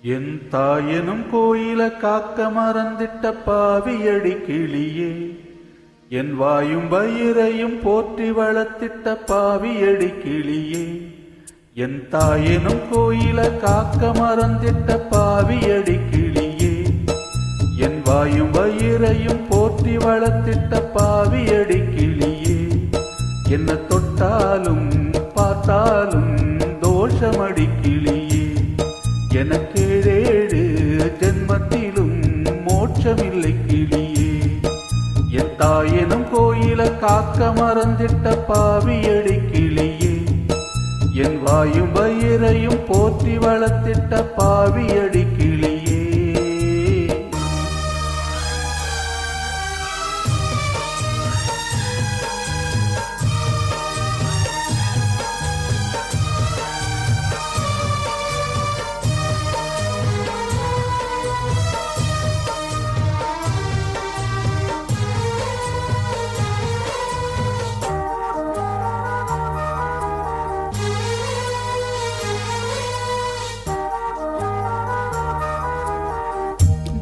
என் தாயனும் கோயில காக்க மறந்திட்ட பாவியடி கிளியே, என் வாயும் வயிறையும் போற்றி வளர்த்திட்ட பாவியடி கிளியே. என் தாயனும் கோயில காக்க மறந்திட்ட பாவியடி கிளியே, என் வாயும் வயிறையும் போற்றி வளர்த்திட்ட பாவியடி கிளியே. என்ன தொட்டாலும் பார்த்தாலும் தோஷமடி கிளியே, எனக்கேழேழு ஜென்மத்திலும் மோட்சமில்லை கிளியே. என் தாயனும் கோயில காக்க மறந்திட்ட பாவியடி கிளியே, என் வாயும் வயிறையும் போற்றி வளர்த்திட்ட பாவியடி கிளியே.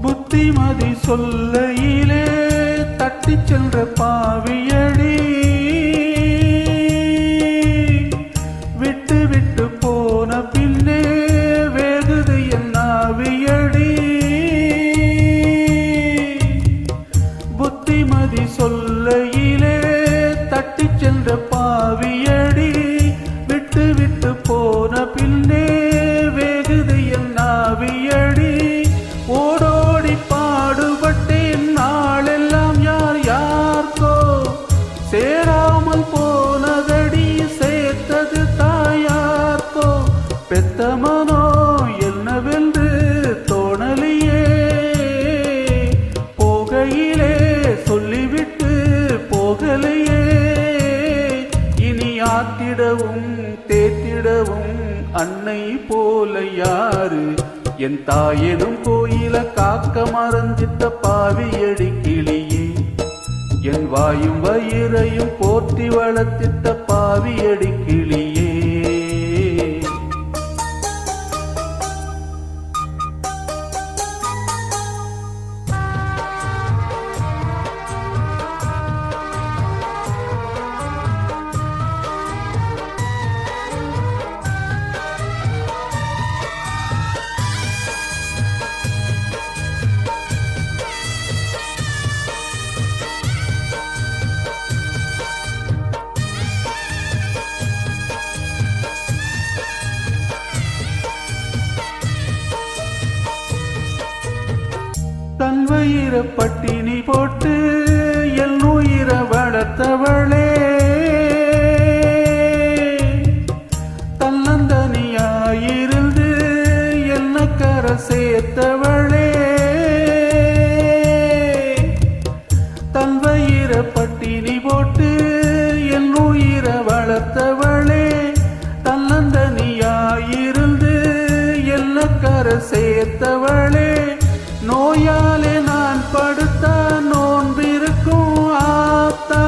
புத்திமதி சொல்லையிலே தட்டிச் சென்ற பாவியடி, விட்டு விட்டு போன பின்னே வேகுது என் நாவியடி. புத்திமதி சொல்லையிலே தட்டிச் சென்ற பாவியடி, விட்டு விட்டு போன பின்னே வேகுது என் நாவியடி. ஓடோடி பாடுபட்டேன் நாளெல்லாம் யார் யார்க்கோ, சேராமல் போனதடி சேர்த்தது தாயார்க்கோ. பெத்தமனோ என்னவென்று தோணலியே, போகையிலே சொல்லிவிட்டு போகலையே. இனி ஆத்திடவும் தேத்திடவும் அன்னை போல யாரு, என் தாயனும் கோயில காக்க மறந்திட்ட பாவியடி கிளியே, என் வாயும் வயிறையும் போற்றி வளர்த்திட்ட பாவியடி கிளியே. தன் வயிற பட்டினி போட்டு என் உயிர வளர்த்தவளே, தன்னந்தனியாயிருந்து என்ன கரை சேர்த்தவளே. தன் வயிற பட்டினி போட்டு என் உயிர வளர்த்தவளே, தன்னந்தனியாயிருந்து என்ன கரை சேர்த்தவளே. நோயாலே நான் படுத்த நோன்பிருக்கும் ஆத்தா,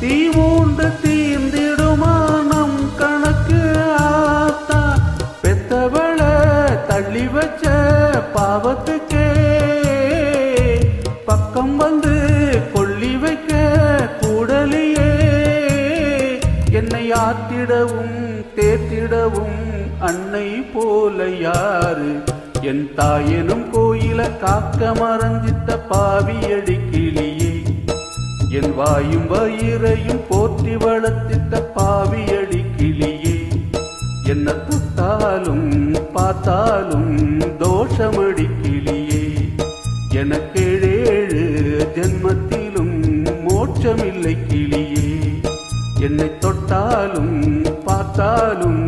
தீ மூன்று தீர்ந்திடுமா நம் கணக்கு ஆத்தா. பெத்தவள தள்ளி வச்ச பாவத்துக்கே பக்கம் வந்து கொள்ளி வைக்க கூடலியே. என்னை ஆத்திடவும் தேத்திடவும் அன்னை போல யாரு, என் தாயனும் கோயில காக்க மறந்திட்ட பாவியடி கிளியே, என் வாயும் வயிறையும் போற்றி வளர்த்திட்ட பாவியடி கிளியே. என்ன தொட்டாலும் பார்த்தாலும் தோஷமடி கிளியே, எனக்கேழேழு ஜென்மத்திலும் மோட்சமில்லை கிளியே. என்னை தொட்டாலும் பார்த்தாலும்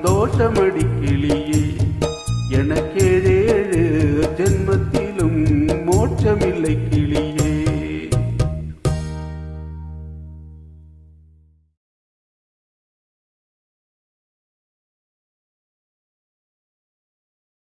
தோஷமடி கிளியே, எனக்கேழேழு ஜென்மத்திலும் மோட்சமில்லை.